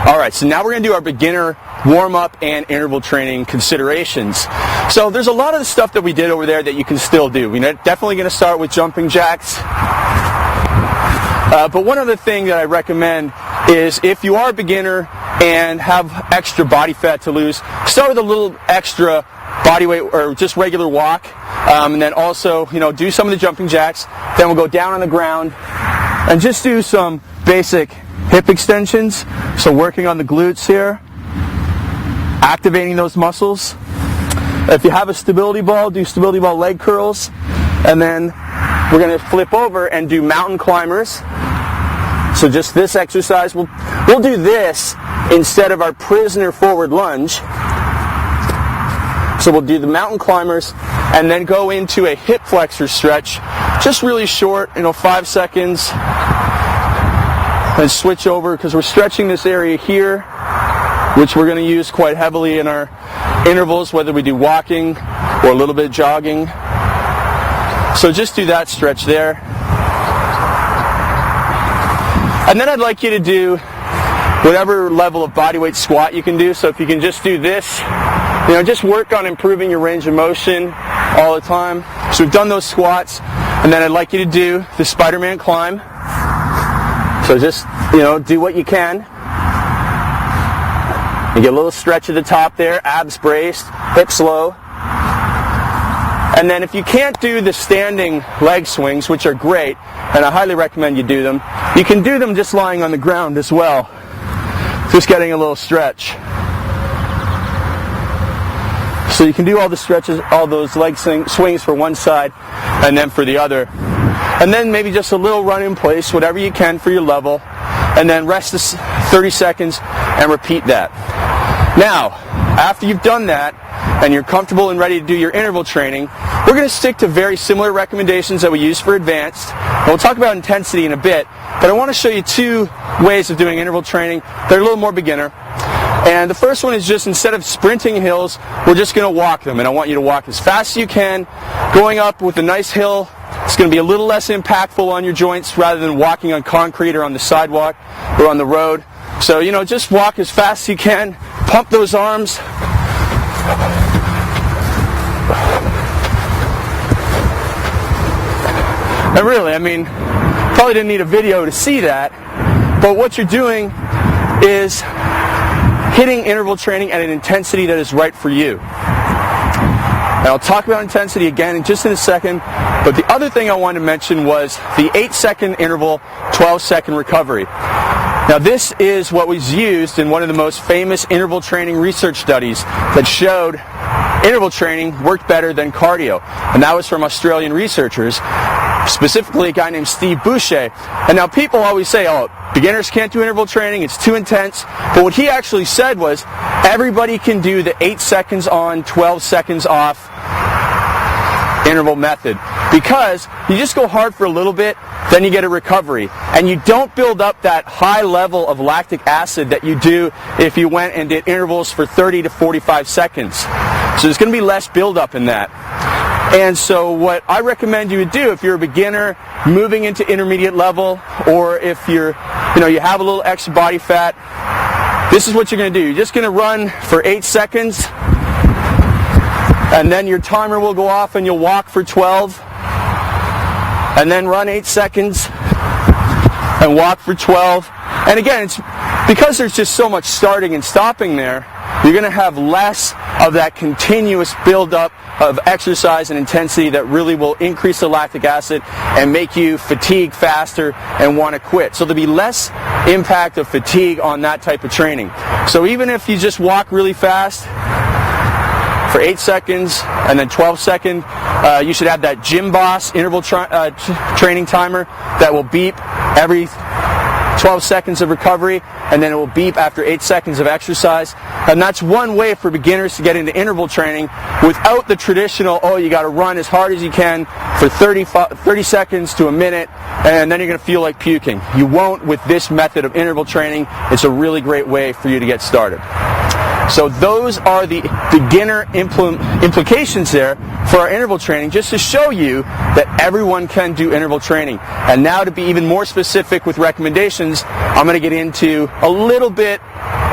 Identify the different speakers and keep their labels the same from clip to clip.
Speaker 1: All right, so now we're going to do our beginner warm-up and interval training considerations. So there's a lot of the stuff that we did over there that you can still do. We're definitely going to start with jumping jacks. But one other thing that I recommend is if you are a beginner and have extra body fat to lose, start with a little extra body weight or just regular walk, and then also, do some of the jumping jacks. Then we'll go down on the ground and just do some basic hip extensions. So working on the glutes here, activating those muscles. If you have a stability ball, do stability ball leg curls, and then we're going to flip over and do mountain climbers. So just this exercise, we'll do this instead of our prisoner forward lunge. So we'll do the mountain climbers and then go into a hip flexor stretch, just really short, 5 seconds, and switch over because we're stretching this area here, which we're going to use quite heavily in our intervals, whether we do walking or a little bit of jogging. So just do that stretch there. And then I'd like you to do whatever level of body weight squat you can do. So if you can just do this, just work on improving your range of motion all the time. So we've done those squats, and then I'd like you to do the Spider-Man climb. So just, do what you can. You get a little stretch at the top there, abs braced, hips low. And then if you can't do the standing leg swings, which are great, and I highly recommend you do them, you can do them just lying on the ground as well. Just getting a little stretch. So you can do all the stretches, all those leg swings for one side and then for the other. And then maybe just a little run in place, whatever you can for your level. And then rest 30 seconds and repeat that. Now, after you've done that and you're comfortable and ready to do your interval training, we're going to stick to very similar recommendations that we use for advanced. And we'll talk about intensity in a bit, but I want to show you two ways of doing interval training that are a little more beginner. And the first one is just instead of sprinting hills, we're just going to walk them. And I want you to walk as fast as you can, going up with a nice hill. It's going to be a little less impactful on your joints rather than walking on concrete or on the sidewalk or on the road. So, just walk as fast as you can. Pump those arms. And really, probably didn't need a video to see that, but what you're doing is hitting interval training at an intensity that is right for you. And I'll talk about intensity again in just in a second, but the other thing I wanted to mention was the 8-second interval, 12-second recovery. Now this is what was used in one of the most famous interval training research studies that showed interval training worked better than cardio. And that was from Australian researchers, specifically a guy named Steve Boucher. And now people always say, beginners can't do interval training, it's too intense. But what he actually said was, everybody can do the 8 seconds on, 12 seconds off interval method. Because you just go hard for a little bit, then you get a recovery. And you don't build up that high level of lactic acid that you do if you went and did intervals for 30 to 45 seconds. So there's going to be less buildup in that. And so what I recommend you would do if you're a beginner moving into intermediate level, or if you have a little extra body fat, this is what you're going to do. You're just going to run for 8 seconds, and then your timer will go off and you'll walk for 12, and then run 8 seconds and walk for 12. And again, it's because there's just so much starting and stopping there, you're going to have less of that continuous buildup of exercise and intensity that really will increase the lactic acid and make you fatigue faster and want to quit. So there'll be less impact of fatigue on that type of training. So even if you just walk really fast for 8 seconds and then 12 seconds, you should have that Gym Boss interval training timer that will beep every 12 seconds of recovery, and then it will beep after 8 seconds of exercise. And that's one way for beginners to get into interval training without the traditional, you got to run as hard as you can for 30 seconds to a minute, and then you're going to feel like puking. You won't with this method of interval training. It's a really great way for you to get started. So those are the beginner implications there for our interval training, just to show you that everyone can do interval training. And now to be even more specific with recommendations, I'm going to get into a little bit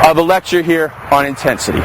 Speaker 1: of a lecture here on intensity.